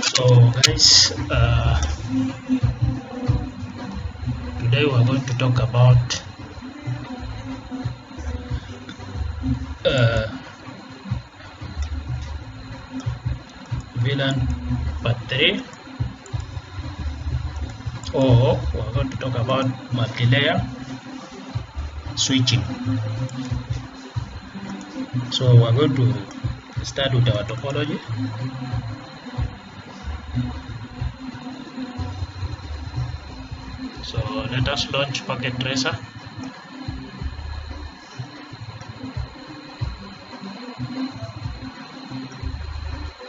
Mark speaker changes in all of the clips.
Speaker 1: So guys, today we are going to talk about Vlan part 3, or we are going to talk about multi-layer switching. So we are going to start with our topology. So let us launch Packet Tracer.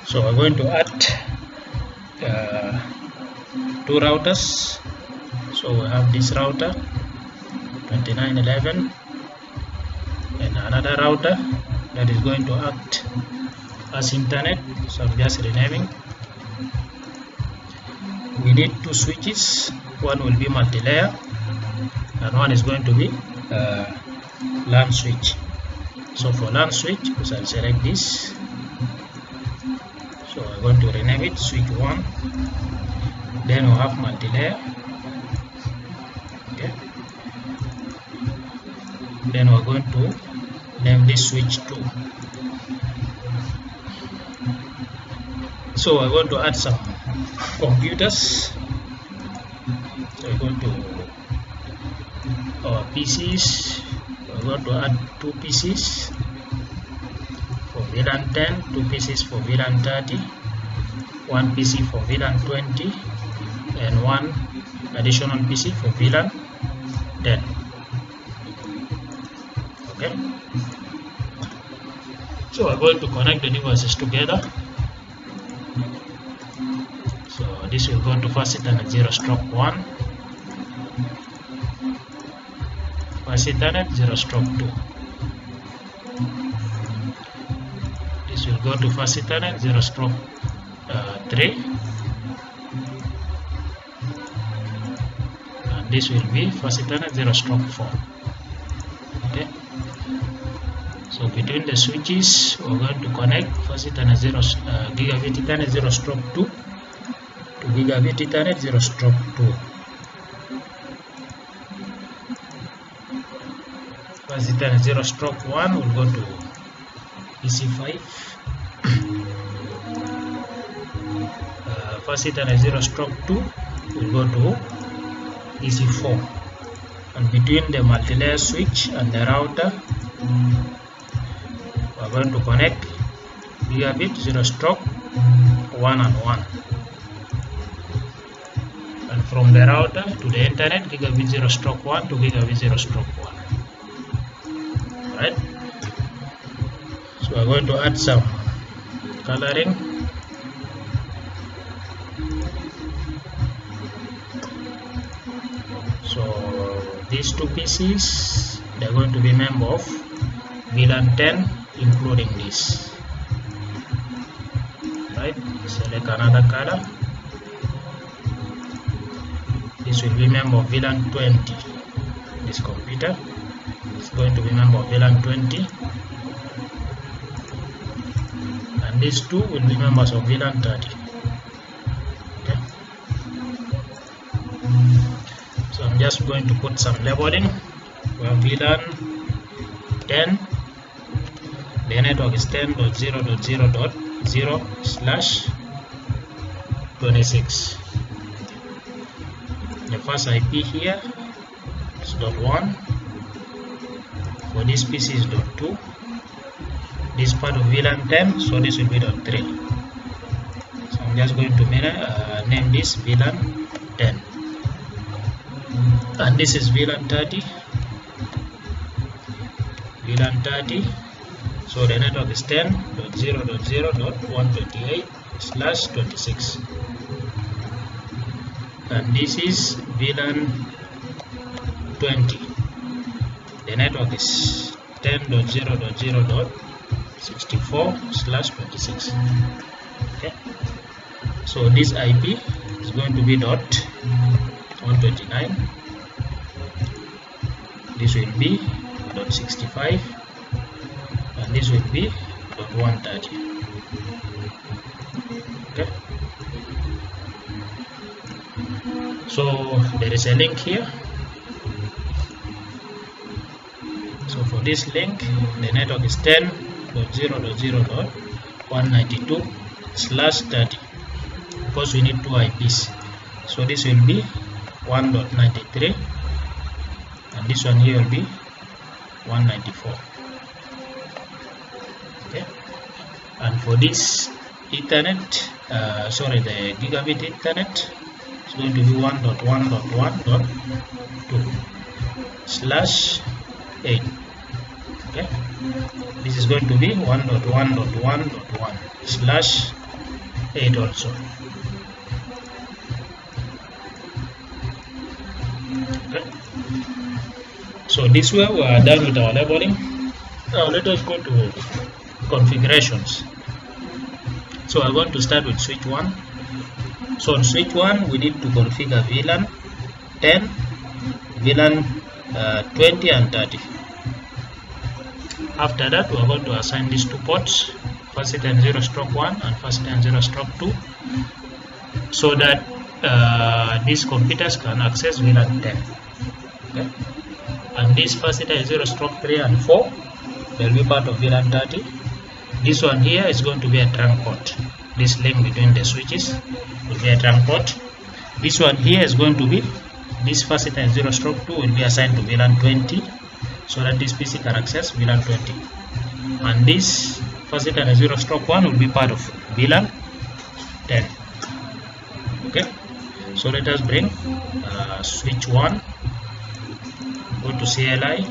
Speaker 1: So we're going to add two routers. So we have this router 2911 and another router that is going to act as internet. So I'm just renaming. We need two switches. One will be multi-layer and one is going to be LAN switch. So for LAN switch, I'll select this. So I'm going to rename it switch 1. Then we'll have multi-layer. Okay. Then we're going to name this switch 2. So we're going to add some computers. So we're going to our PCs. We're going to add two PCs for Vlan 10, two PCs for Vlan 30, one PC for Vlan 20, and one additional PC for Vlan 10. Okay. So we're going to connect the devices together. So this will go to first Ethernet 0/1, first Ethernet 0/2. This will go to first Ethernet 0/3, and this will be first Ethernet 0/4. Okay. So between the switches, we're going to connect first Ethernet gigabit Ethernet 0/2 to gigabit Ethernet 0/2. First Ethernet 0/1 will go to PC5. First Ethernet 0/2 will go to PC4. And between the multi-layer switch and the router, we are going to connect gigabit 0/1 and 1. And from the router to the internet, gigabit 0/1 to gigabit 0/1. Right? So we're going to add some coloring. So these two PCs, they're going to be member of Vlan 10, including this. Right? Select another color. This will be member of Vlan 20. This computer is going to be member of Vlan 20, and these two will be members of Vlan 30. Okay. So I'm just going to put some labeling. We have Vlan 10. The network is 10.0.0.0/26. The first IP here is .1. For this PC is .2. This part of Vlan 10, so this will be .3. So I'm just going to name this Vlan 10. And this is Vlan 30. Vlan 30. So the network is 10.0.0.128/26. And this is Vlan 20. The network is 10.0.0.64/26. Okay. So this IP is going to be .129. This will be .65. and this will be .130. Okay, so there is a link here. So for this link, the network is 10.0.0.192/30 because we need two IPs. So this will be 1.93 and this one here will be 194. Okay, and for this Ethernet, the gigabit Ethernet, it's going to be 1.1.1.2/8. Okay, this is going to be 1.1.1.1/8 also. Okay, so this way we are done with our labeling. Now let us go to configurations. So I'm going to start with switch 1. So on switch 1 we need to configure VLAN 10, VLAN 20 and 30. After that we are going to assign these two ports, facet and 0/1 and facet and 0/2, so that these computers can access VLAN 10. Okay, and this facet is 0/3 and 4 will be part of VLAN 30. This one here is going to be a trunk port. This link between the switches will be a trunk port. This one here is going to be, this facet and 0/2 will be assigned to VLAN 20, so that this PC can access VLAN 20. And this facet and 0/1 will be part of VLAN 10. Okay, so let us bring switch 1, go to CLI,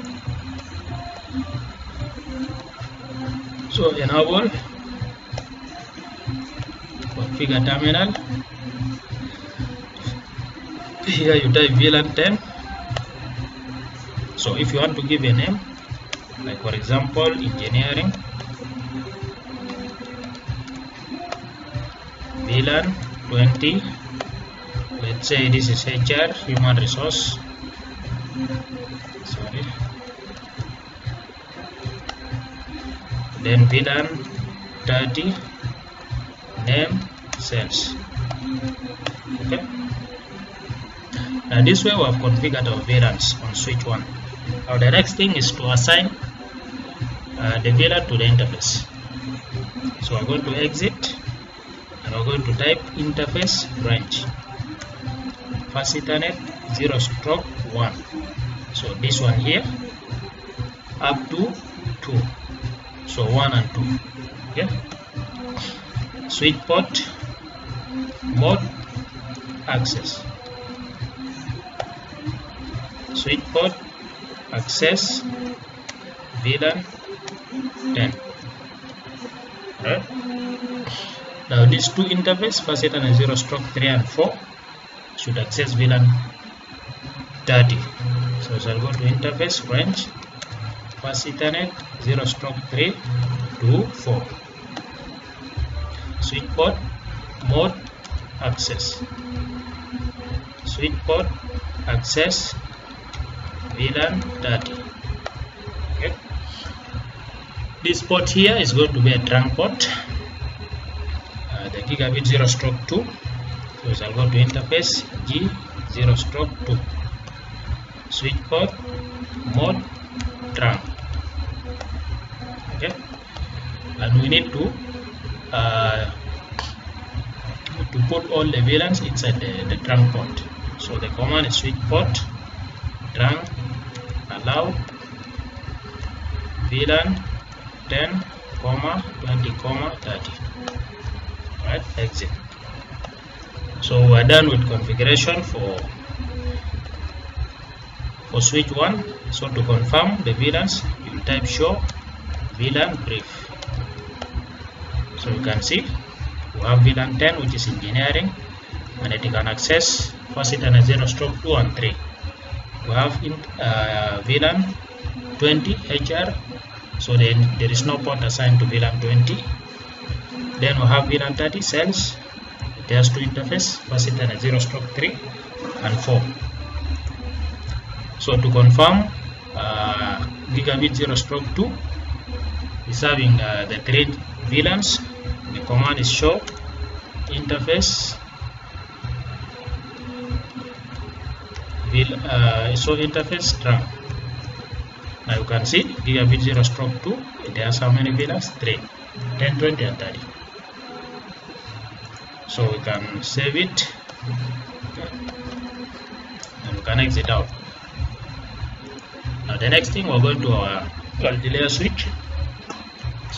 Speaker 1: so enable, configure terminal. Here you type VLAN 10. So if you want to give a name, like for example engineering, VLAN 20, let's say this is HR, human resource, sorry, then VLAN 30, name, sales. Okay, now this way we have configured our VLANs on switch 1. Now the next thing is to assign the VLAN to the interface. So we're going to exit and we're going to type interface range Ethernet 0/1. So this one here up to 2. So 1 and 2. Okay. Switch port mode access. Switch port access VLAN 10. Right. Now these two interface, facet and 0/3 and 4, should access VLAN 30. So I'll go to interface range Ethernet 0/3 to 4. Switch port mode access. Switch port access VLAN 30. Okay. This port here is going to be a trunk port, the gigabit 0/2. So I'll go to interface G 0/2. Switch port mode trunk. Okay, and we need to put all the VLANs inside the trunk port. So the command is switch port trunk allow VLAN 10, 20, 30. Right, exit. So we're done with configuration for switch 1. So to confirm the VLANs, you type show VLAN brief. So you can see we have VLAN 10, which is engineering, and it can access facet and 0/2 and 3. We have VLAN 20 HR, so then there is no port assigned to VLAN 20. Then we have VLAN 30 cells. It has two interface, facet and 0/3 and 4. So to confirm gigabit 0/2, is having the 3 VLANs. The command is show interface trunk. Now you can see gigabit 0/2, it has how many VLANs? 3, 10, 20 and 30. So we can save it, and we can exit out. Now the next thing, we're going to our multi-layer switch.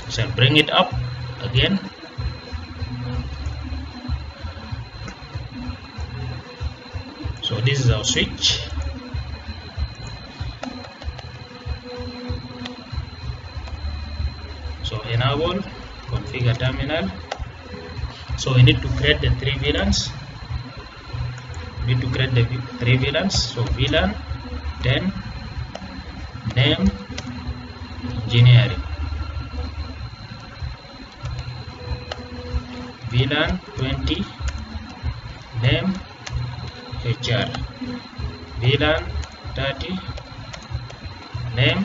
Speaker 1: So I'll bring it up again. So this is our switch. So enable, configure terminal. So we need to create the 3 VLANs. So VLAN 10, name, engineering. VLAN 20, name, HR. VLAN 30, name,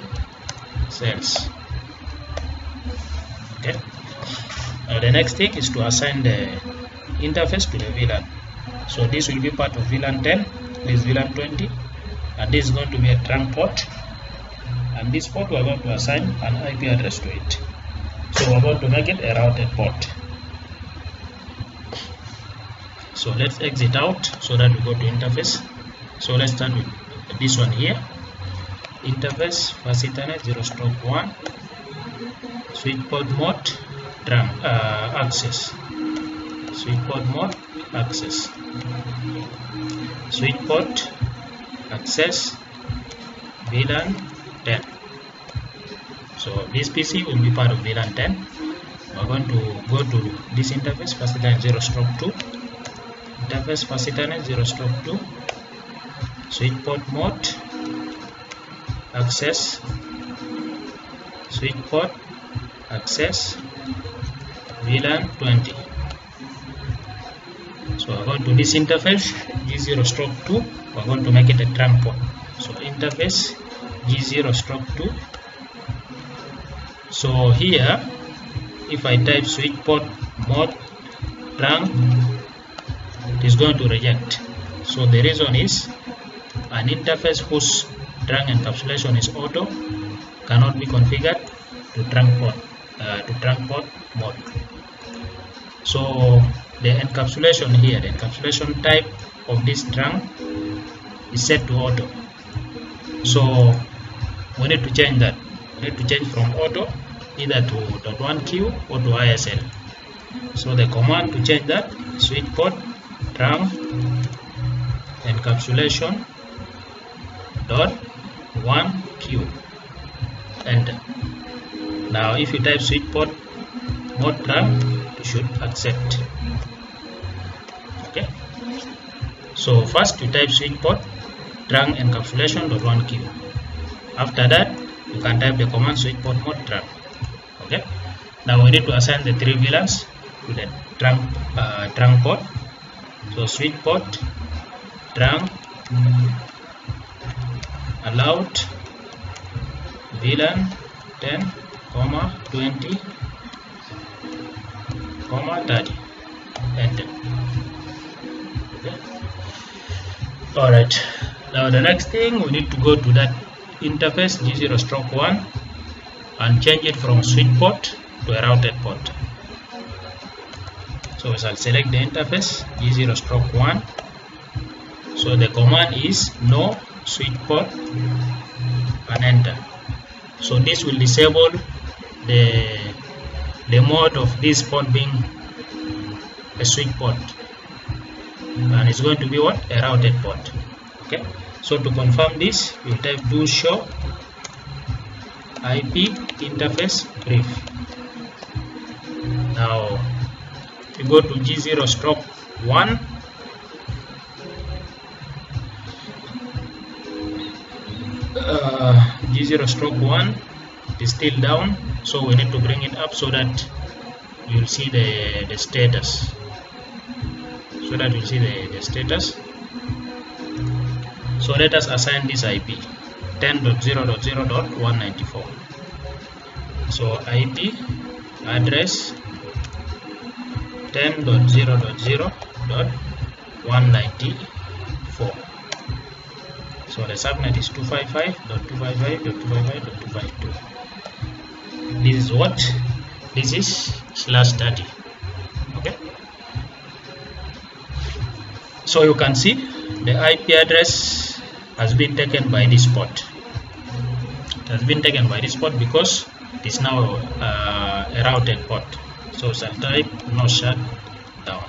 Speaker 1: sales. Okay. Now the next thing is to assign the interface to the VLAN. So this will be part of VLAN 10, this is VLAN 20, and this is going to be a trunk port. And this port we are going to assign an IP address to it. So we're going to make it a routed port. So let's exit out so that we go to interface. So let's start with this one here. Interface first Ethernet 0/1, switch port mode, trunk access. Switch port mode access. Switch port access VLAN 10. So this PC will be part of VLAN 10. We're going to go to this interface first Ethernet 0/2. Interface first Ethernet 0/2, switch port mode access, switch port access VLAN 20. So we're going to this interface G0/2, we're going to make it a trunk port. So interface G0/2. So here if I type switch port mode trunk, it is going to reject. So the reason is an interface whose trunk encapsulation is auto cannot be configured to trunk port mode. So the encapsulation here, the encapsulation type of this trunk is set to auto. So we need to change that. We need to change from auto either to .1Q or to ISL. So the command to change that, switch port trunk encapsulation .1Q, enter. Now if you type switch port mode trunk, you should accept. Okay, so first you type switch port trunk encapsulation .1Q. After that you can type the command switch port mode trunk. Okay, now we need to assign the 3 VLANs to the trunk port. So switch port trunk allowed VLAN 10, 20, 30, enter. Okay. Alright, now the next thing, we need to go to that interface G0/1 and change it from switch port to a routed port. So we shall select the interface G0/1. So the command is no switch port and enter. So this will disable the mode of this port being a switch port, and it's going to be what? A routed port. Okay, so to confirm this, you type do show IP interface brief. Now you go to G0/1. G0/1 is still down, so we need to bring it up so that you'll see the status. So let us assign this IP 10.0.0.194. So IP address 10.0.0.194. So the subnet is 255.255.255.252. This is what? This is /30. Okay. So you can see the IP address has been taken by this port. It has been taken by this port because it is now a routed port. So shall type no shut down.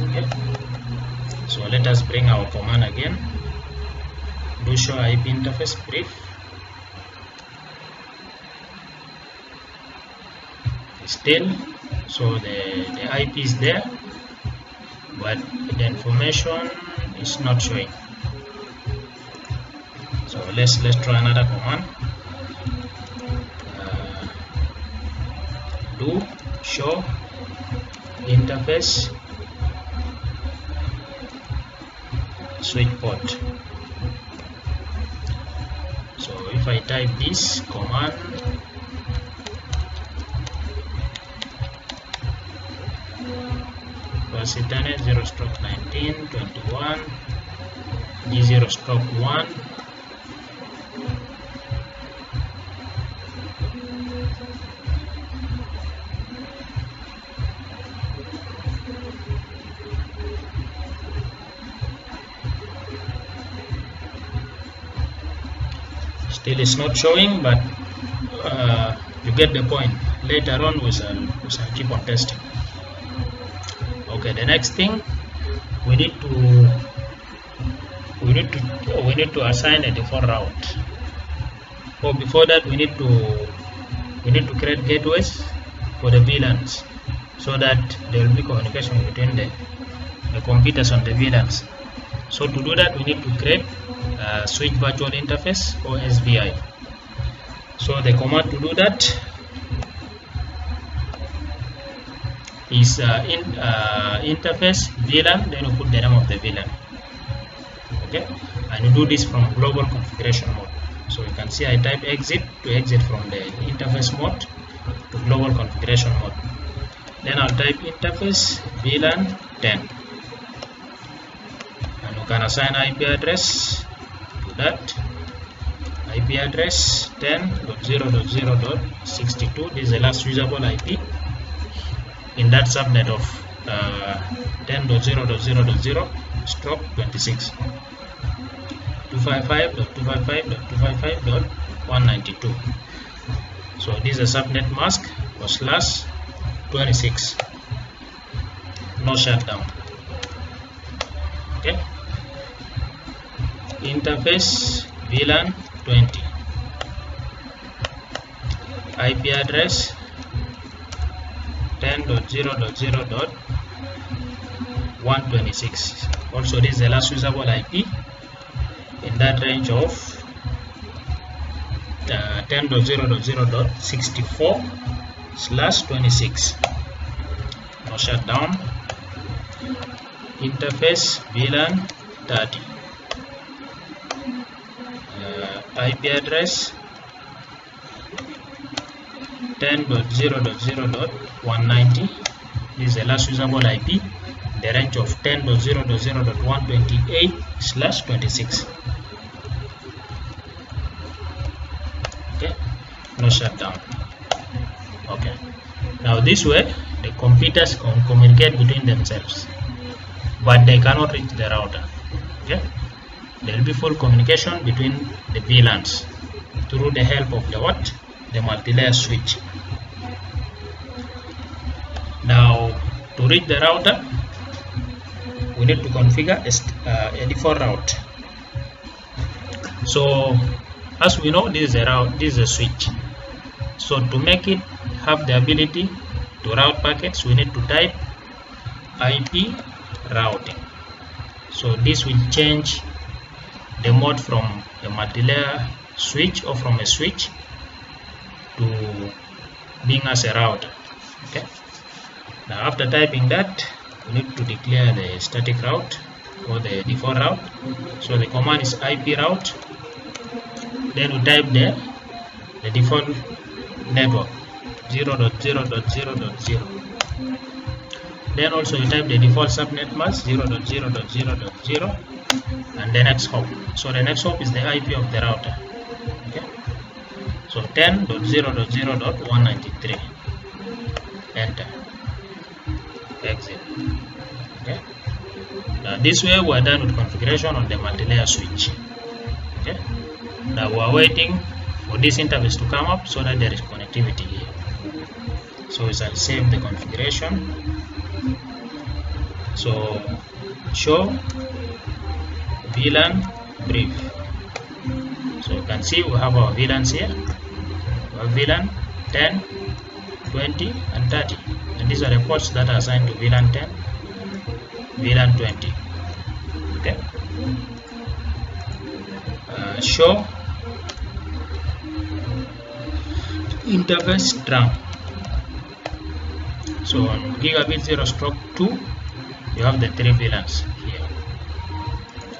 Speaker 1: Okay. So let us bring our command again. Do show IP interface brief. Still, so the IP is there, but the information is not showing. So let's try another command. Do show interface switch port. So if I type this command, was Ethernet 0/1921 G0/1. Still it's not showing, but you get the point. Later on we shall keep on testing. Okay, the next thing we need to assign a default route. But before that we need to create gateways for the VLANs so that there will be communication between the computers on the VLANs. So to do that we need to create a switch virtual interface or SVI. So the command to do that is interface VLAN, then you put the name of the VLAN. Okay, and you do this from global configuration mode. So you can see I type exit to exit from the interface mode to global configuration mode. Then I'll type interface VLAN 10, and you can assign IP address to that. IP address 10.0.0.62. This is the last usable IP in that subnet of 10.0.0.0/26. 255.255.255.192. So this is a subnet mask for /26. No shutdown. Okay. Interface VLAN 20. IP address 10.0.0.126. Also this is the last usable IP in that range of 10.0.0.64/26. No shutdown. Interface VLAN 30. IP address 10.0.0.190. This is the last usable IP, the range of 10.0.0.128/26. Okay, no shutdown. Okay, now this way the computers can communicate between themselves, but they cannot reach the router. Okay, there will be full communication between the VLANs through the help of the multi-layer switch. Now to reach the router we need to configure a default route. So as we know, this is a switch. So to make it have the ability to route packets, we need to type IP routing. So this will change the mode from a multi-layer switch or from a switch to being as a router. Okay. Now after typing that, we need to declare the static route or the default route. So the command is IP route. Then we type the default network 0.0.0.0. Then also you type the default subnet mask 0.0.0.0 and the next hop. So the next hop is the IP of the router. Okay. So 10.0.0.193. Enter. Exit. Okay. Now this way we are done with configuration on the multi-layer switch. Okay. Now we are waiting for this interface to come up so that there is connectivity here. So we shall save the configuration. So show VLAN brief. So you can see we have our VLANs here. We have VLAN 10, 20 and 30, and these are the ports that are assigned to VLAN 10, VLAN 20. Okay. Show interface drum. So on gigabit 0/2 you have the 3 VLANs here.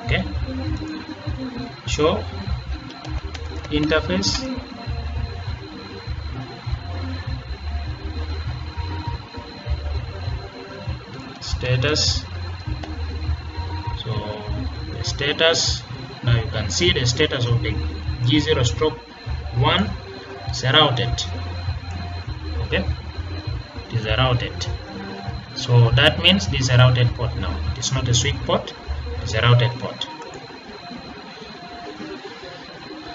Speaker 1: Okay. Show interface status. So the status, now you can see the status of the G0/1 is routed. Okay, it is routed. So that means this is a routed port now. It is not a switch port, it is a routed port.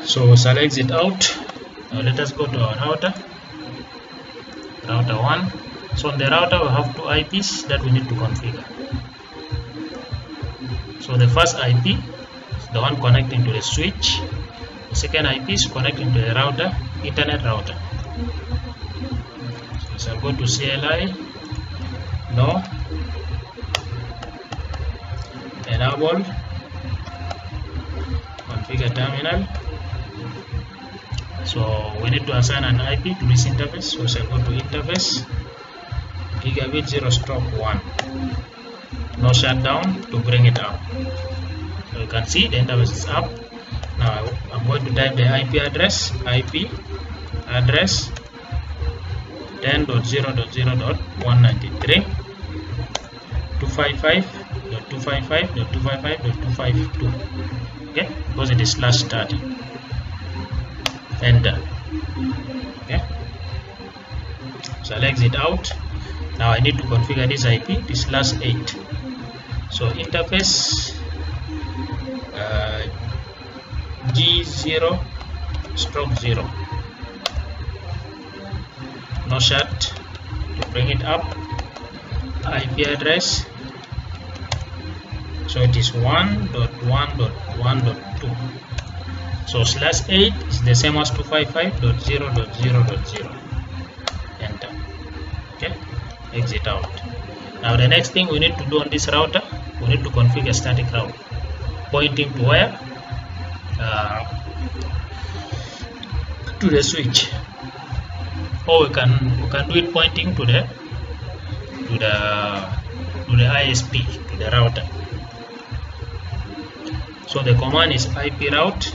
Speaker 1: So we shall exit out. Now let us go to our router. Router 1. So on the router we have 2 IPs that we need to configure. So the first IP is the one connecting to the switch. The second IP is connecting to the router, Ethernet router. So we shall go to CLI, no, enable, configure terminal. So we need to assign an IP to this interface. So we shall go to interface, gigabit 0/1, no shutdown to bring it up. So you can see the interface is up. Now I'm going to type the IP address, 10.0.0.193, 255.255.255.252. Okay, because it is /30. Enter. Okay, so I'll exit out. Now I need to configure this IP, this /8. So interface G0/0, no shut to bring it up. IP address, so it is 1.1.1.2. So /8 is the same as 255.0.0.0. Enter. Okay, exit out. Now the next thing we need to do on this router, we need to configure static route pointing to where? To the switch, or we can do it pointing to the ISP, to the router. So the command is IP route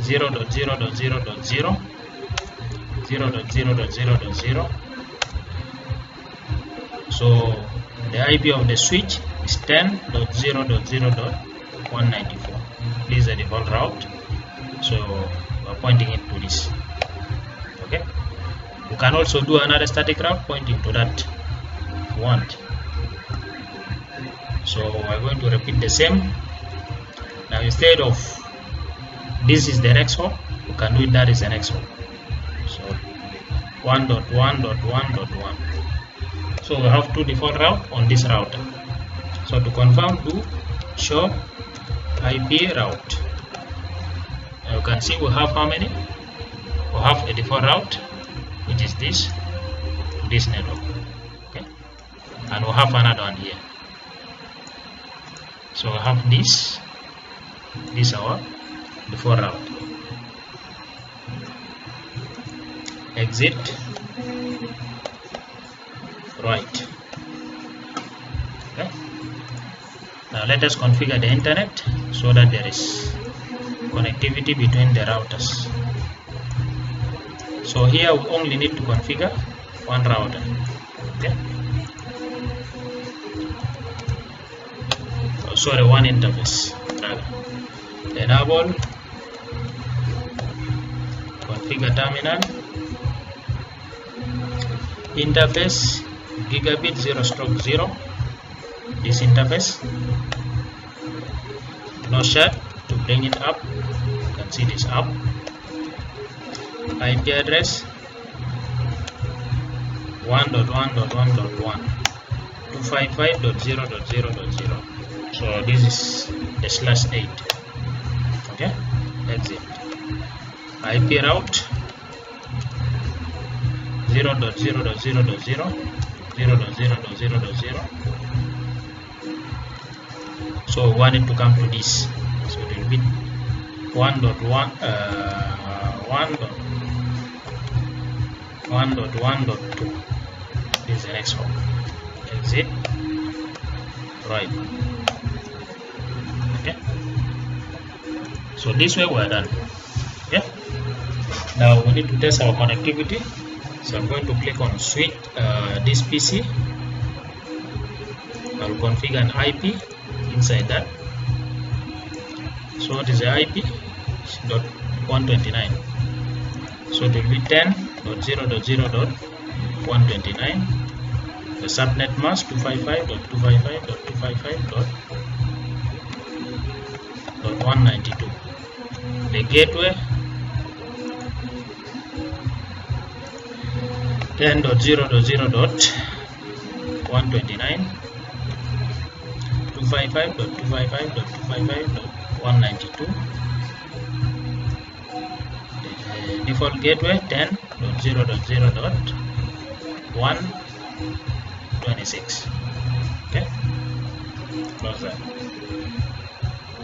Speaker 1: 0.0.0.0, 0.0.0.0. So the IP of the switch is 10.0.0.194. This is the default route. So we are pointing it to this. Okay. You can also do another static route pointing to that if you want. So we are going to repeat the same. Now instead of this is the next hop, you can do it that is the next hop. So 1.1.1.1. So we have 2 default route on this router. So to confirm, do show IP route. Now you can see we have how many? We have a default route, which is this to this network. Okay, and we have another one here. So we have this our default route. Exit right. Okay. Now let us configure the internet so that there is connectivity between the routers. So here we only need to configure one router. Okay. Oh, sorry, one interface rather. Enable, configure terminal, interface gigabit 0/0. This interface, no shut to bring it up. You can see this up. IP address 1.1.1.1 255.0.0.0. So this is a /8. Okay, exit. IP route 0.0.0.0 0.0.0.0. So we want it to come to this. So it will be 1.1.1.2. This is the next one. Exit. Right. Okay. So this way we are done. Okay. Now we need to test our connectivity. So I'm going to click on switch this PC. I will configure an IP inside that. So what is the IP? It's .129. So it will be 10.0.0.129. The subnet mask 255.255.255.192. The gateway 10.0.0.129. 255.255.255.192. Default gateway 10.0.0.126. Okay, close that.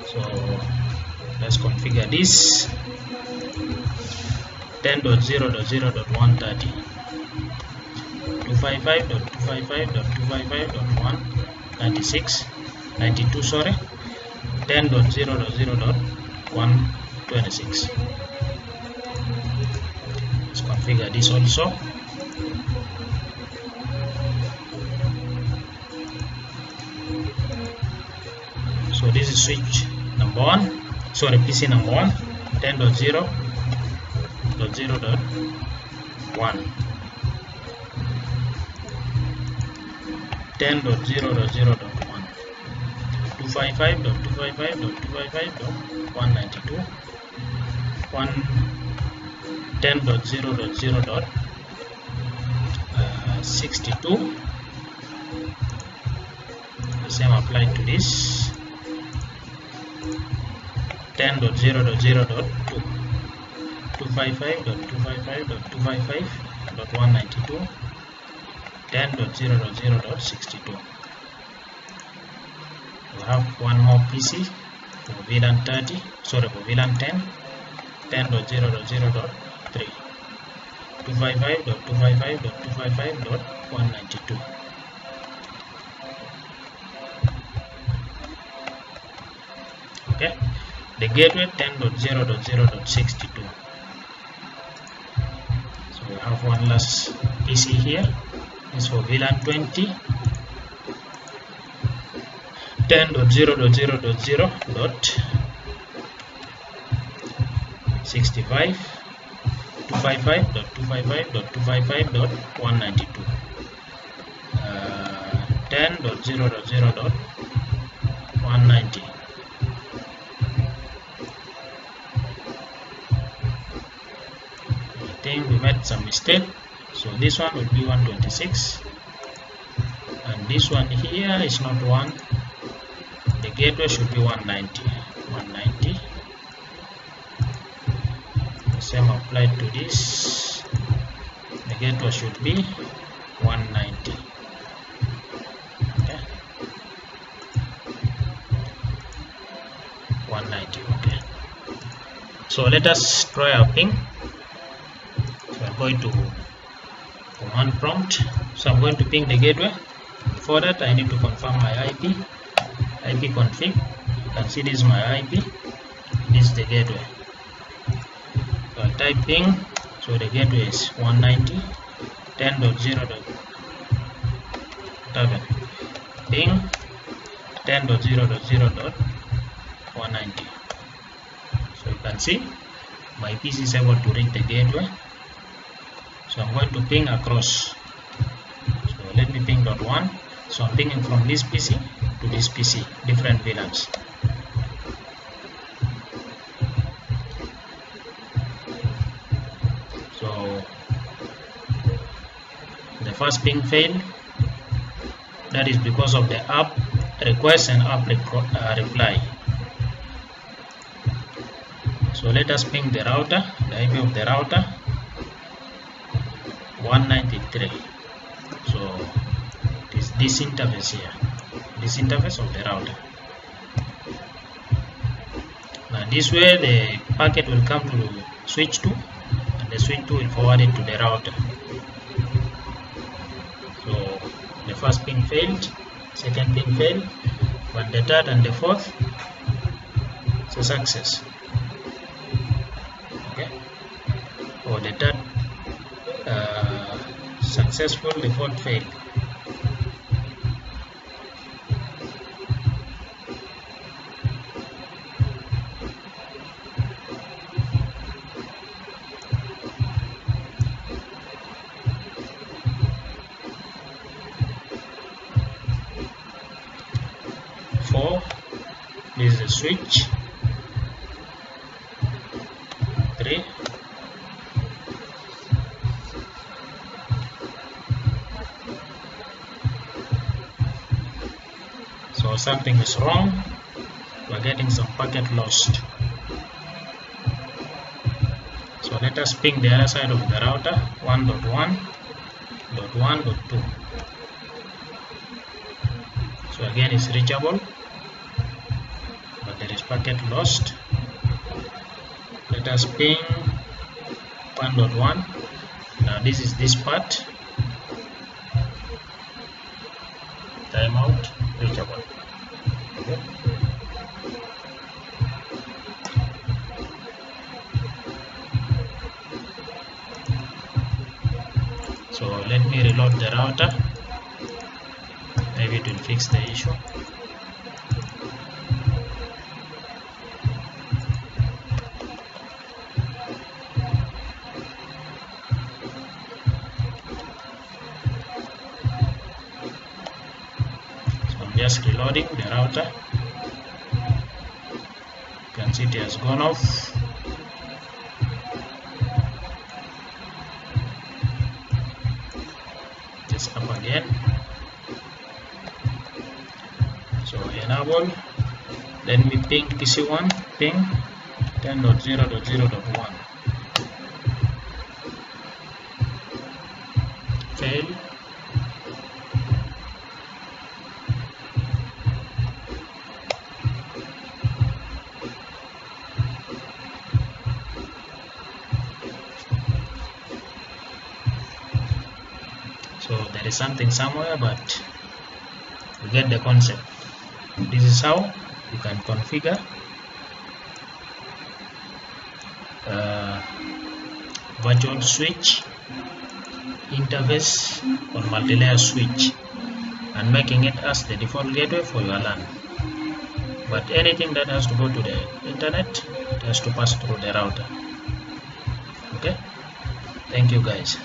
Speaker 1: So let's configure this 10.0.0.130. 255.255.255.196 92, sorry, 10.0.0.126. Let's configure this also. So this is switch number 1, sorry, PC number 1, 10.0.0.1. 10.0.0.1 255.255.255.192 10.0.0.62. The same applied to this 10.0.0.2 255.255.255.192 10.0.0.62. We have one more PC for VLAN 30, sorry, for VLAN 10, 10.0.0.3, 255.255.255.192. Okay, the gateway 10.0.0.62. So we have one last PC here. This for VLAN 20, 10.0.0.0.65 255.255.255.192 10.0.0.190. I think we made some mistake. So this one will be 126, and this one here is not 1. The gateway should be 190. 190. The same applied to this. The gateway should be 190. Okay. 190. Okay. So let us try our ping. So I'm going to command prompt. So I'm going to ping the gateway. For that I need to confirm my IP config. You can see this is my IP, this is the gateway. So I type ping. So So the gateway is 190.10.0.7 ping 10.0.0.190. So you can see my PC is able to reach the gateway. So I'm going to ping across. So let me ping .1. So I'm pinging from this PC to this PC, different VLANs. So the first ping failed. That is because of the app request and app reply. So let us ping the router, the IP of the router 193. So it is this interface here, this interface of the router. Now this way the packet will come to switch 2 and the switch 2 will forward it to the router. So the first ping failed, second ping failed, but the third and the fourth, it's a success. Okay, or the third successful, the fourth failed. This is the switch. 3. So something is wrong. We're getting some packet lost. So let us ping the other side of the router 1.1.1.2. So again it's reachable, but there is packet lost. Let us ping 1.1. Now this is this part. Timeout, reachable. Okay. So let me reload the router. Maybe it will fix the issue. Just reloading the router. You can see it has gone off. Just up again. So enable. Then we ping PC1, ping 10.0.0.1. Fail. So there is something somewhere, but you get the concept. This is how you can configure virtual switch interface on multi-layer switch and making it as the default gateway for your LAN. But anything that has to go to the internet, it has to pass through the router. Okay, thank you guys.